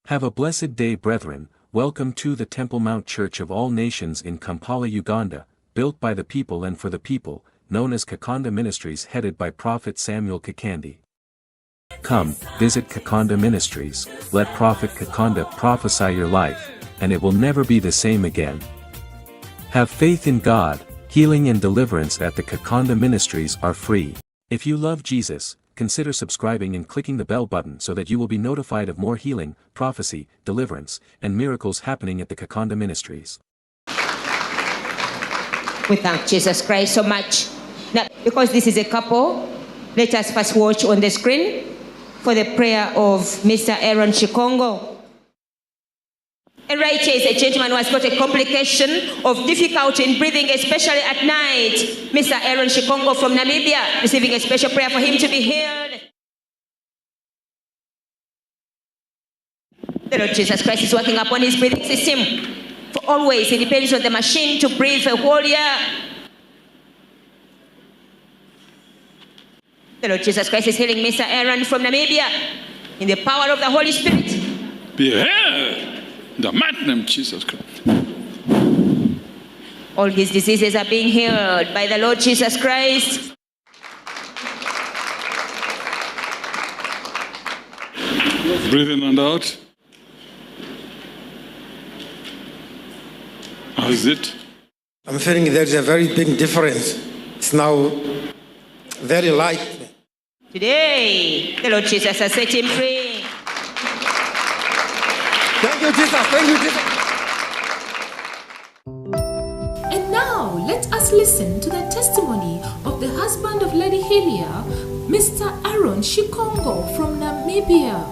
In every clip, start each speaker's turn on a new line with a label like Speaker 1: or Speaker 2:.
Speaker 1: Have a blessed day, brethren. Welcome to the Temple Mount Church of All Nations in Kampala, Uganda, built by the people and for the people, known as Kakande Ministries, headed by Prophet Samuel Kakande. Come, visit Kakande Ministries, let Prophet Kakande prophesy your life, and it will never be the same again. Have faith in God. Healing and deliverance at the Kakande Ministries are free. If you love Jesus, consider subscribing and clicking the bell button so that you will be notified of more healing, prophecy, deliverance, and miracles happening at the Kakande Ministries.
Speaker 2: We thank Jesus Christ so much. Now, because this is a couple, let us first watch on the screen for the prayer of Mr. Aaron Shikongo. And right here is a gentleman who has got a complication of difficulty in breathing, especially at night. Mr. Aaron Shikongo from Namibia, receiving a special prayer for him to be healed. The Lord Jesus Christ is working upon his breathing system. For always, he depends on the machine to breathe a whole year. The Lord Jesus Christ is healing Mr. Aaron from Namibia in the power of the Holy Spirit.
Speaker 3: Be healed. In the mighty name of Jesus Christ.
Speaker 2: All his diseases are being healed by the Lord Jesus Christ.
Speaker 3: Breathe in and out. How is it?
Speaker 4: I'm feeling there's a very big difference. It's now very light.
Speaker 2: Today, the Lord Jesus has set him free.
Speaker 4: Thank you, Jesus. Thank you, Jesus.
Speaker 5: And now, let us listen to the testimony of the husband of Lady Helia, Mr. Aaron Shikongo from Namibia.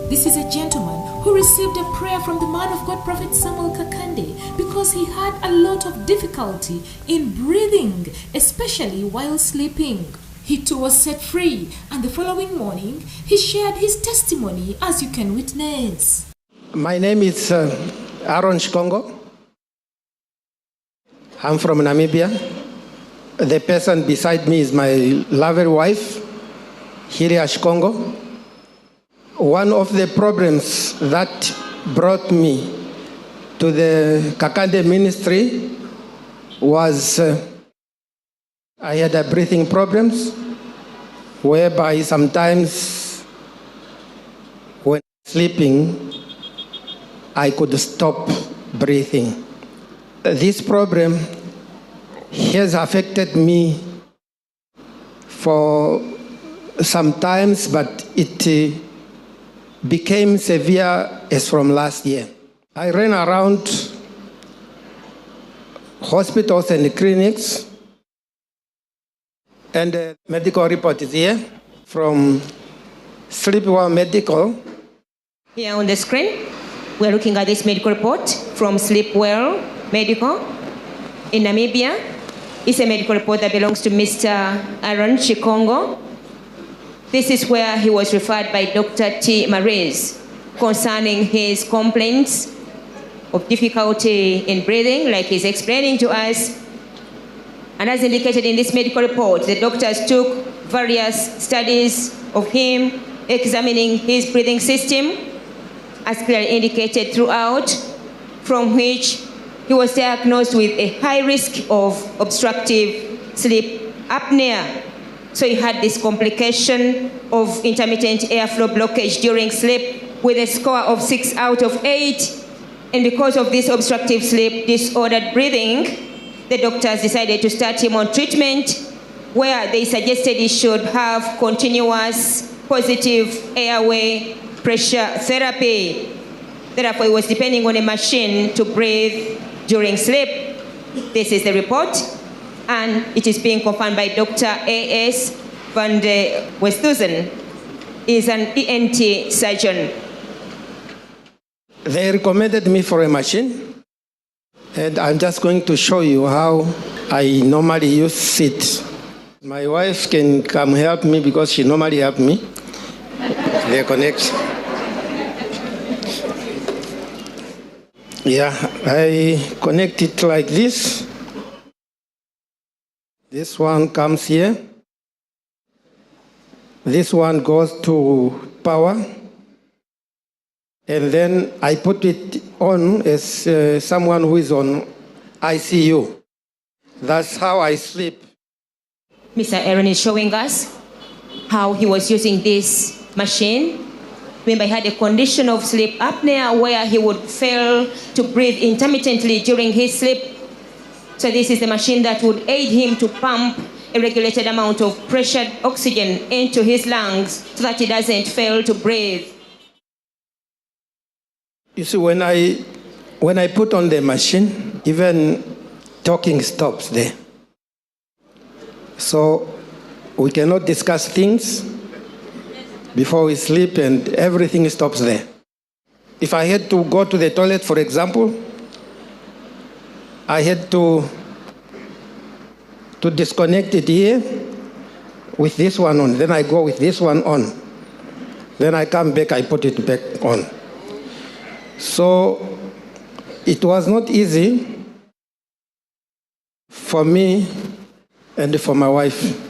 Speaker 5: This is a gentleman who received a prayer from the man of God, Prophet Samuel Kakande, because he had a lot of difficulty in breathing, especially while sleeping. He too was set free, and the following morning, he shared his testimony, as you can witness.
Speaker 4: My name is Aaron Shikongo. I'm from Namibia. The person beside me is my lovely wife, Helia Shikongo. One of the problems that brought me to the Kakande Ministry was I had a breathing problems, whereby sometimes when sleeping, I could stop breathing. This problem has affected me for some times, but it became severe as from last year. I ran around hospitals and clinics, and the medical report is here from Sleepwell Medical.
Speaker 2: Here on the screen, we're looking at this medical report from Sleepwell Medical in Namibia. It's a medical report that belongs to Mr. Aaron Shikongo. This is where he was referred by Dr. T. Marais concerning his complaints of difficulty in breathing, like he's explaining to us. And as indicated in this medical report, the doctors took various studies of him, examining his breathing system, as clearly indicated throughout, from which he was diagnosed with a high risk of obstructive sleep apnea. So he had this complication of intermittent airflow blockage during sleep with a score of 6 out of 8. And because of this obstructive sleep disordered breathing, the doctors decided to start him on treatment where they suggested he should have continuous positive airway pressure therapy. Therefore, he was depending on a machine to breathe during sleep. This is the report, and it is being confirmed by Dr. A.S. van der Westhuizen. He is an ENT surgeon.
Speaker 4: They recommended me for a machine, and I'm just going to show you how I normally use it. My wife can come help me because she normally helps me. They connect. Yeah, I connect it like this. This one comes here. This one goes to power. And then I put it on as someone who is on ICU. That's how I sleep.
Speaker 2: Mr. Aaron is showing us how he was using this machine. Remember, he had a condition of sleep apnea where he would fail to breathe intermittently during his sleep. So this is the machine that would aid him to pump a regulated amount of pressured oxygen into his lungs so that he doesn't fail to breathe.
Speaker 4: You see, when I put on the machine, even talking stops there. So we cannot discuss things before we sleep, and everything stops there. If I had to go to the toilet, for example, I had to disconnect it here with this one on. Then I go with this one on. Then I come back, I put it back on. So it was not easy for me and for my wife,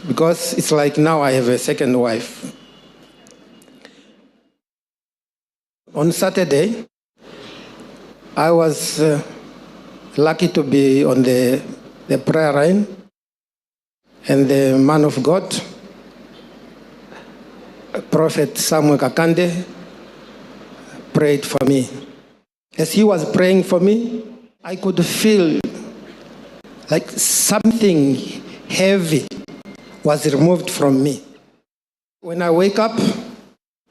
Speaker 4: because it's like now I have a second wife. On Saturday, I was lucky to be on the prayer line, and the man of God, Prophet Samuel Kakande, prayed for me. As he was praying for me, I could feel like something heavy was removed from me. When I wake up,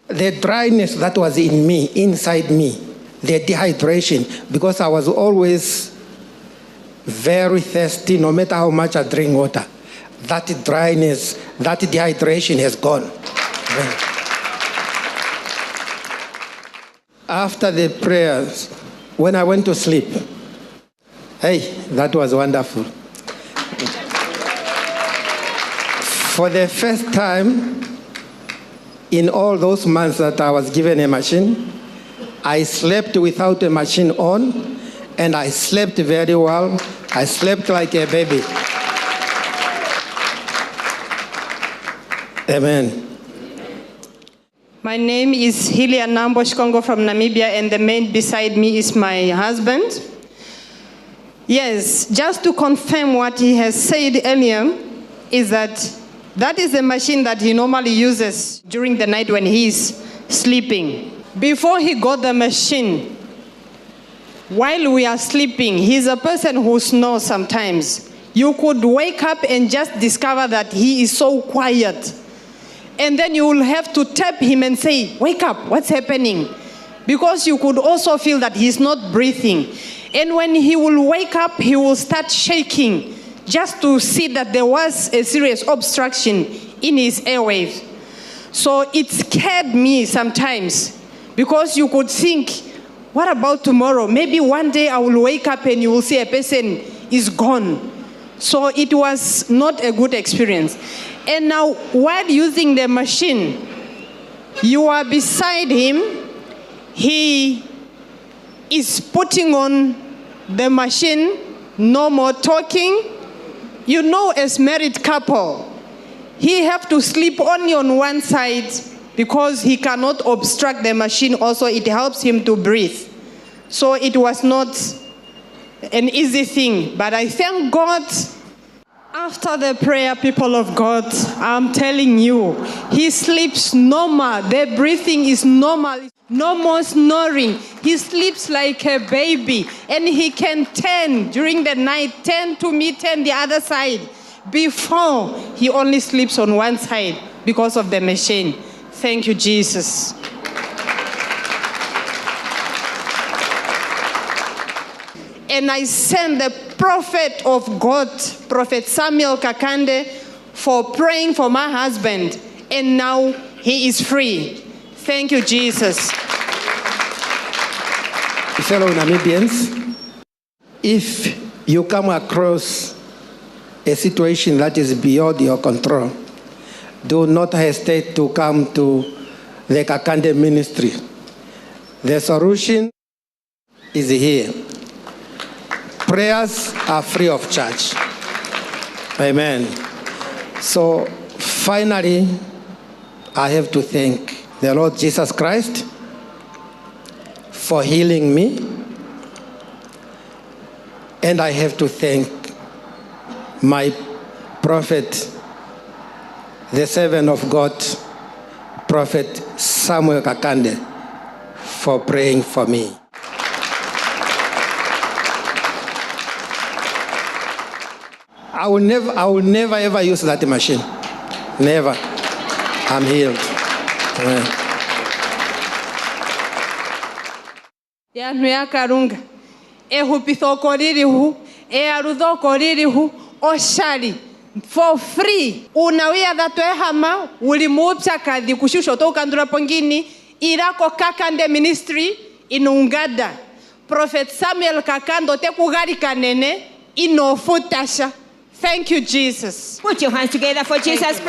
Speaker 4: the dryness that was in me, inside me, the dehydration, because I was always very thirsty, no matter how much I drink water, that dryness, that dehydration has gone. After the prayers, when I went to sleep, hey, that was wonderful. For the first time in all those months that I was given a machine, I slept without a machine on, and I slept very well. I slept like a baby. Amen.
Speaker 6: My name is Hilia Nambo Shikongo from Namibia, and the man beside me is my husband. Yes, just to confirm what he has said earlier, is that is the machine that he normally uses during the night when he is sleeping. Before he got the machine, while we are sleeping, he's a person who snores sometimes. You could wake up and just discover that he is so quiet. And then you will have to tap him and say, wake up, what's happening? Because you could also feel that he's not breathing. And when he will wake up, he will start shaking just to see that there was a serious obstruction in his airwaves. So it scared me sometimes, because you could think, what about tomorrow? Maybe one day I will wake up and you will see a person is gone. So it was not a good experience. And now, while using the machine, you are beside him, he is putting on the machine, no more talking. You know, as married couple, he have to sleep only on one side because he cannot obstruct the machine. Also, it helps him to breathe. So it was not an easy thing, but I thank God. After the prayer, people of God, I'm telling you, he sleeps normal. The breathing is normal. No more snoring. He sleeps like a baby. And he can turn during the night, turn to me, turn the other side. Before, he only sleeps on one side because of the machine. Thank you, Jesus. And I send the prophet of God, Prophet Samuel Kakande, for praying for my husband. And now he is free. Thank you, Jesus.
Speaker 4: Fellow Namibians, if you come across a situation that is beyond your control, do not hesitate to come to the Kakande Ministry. The solution is here. Prayers are free of charge. Amen. So finally, I have to thank the Lord Jesus Christ for healing me. And I have to thank my prophet, the servant of God, Prophet Samuel Kakande, for praying for me. I will never ever use that machine. Never. I'm healed. Amen.
Speaker 6: Yanu ya karunga. Ehupithoko ririhu. Earudhoko ririhu. Oshari. For free. Unawia dhatwe hama. Ulimupcha kadhi kushusho toka ndura pongini. Irako Kakande Ministry inungada. Prophet Samuel Kakando te kugari kanene. Inofutasha. Thank you, Jesus.
Speaker 2: Put your hands together for Jesus Christ.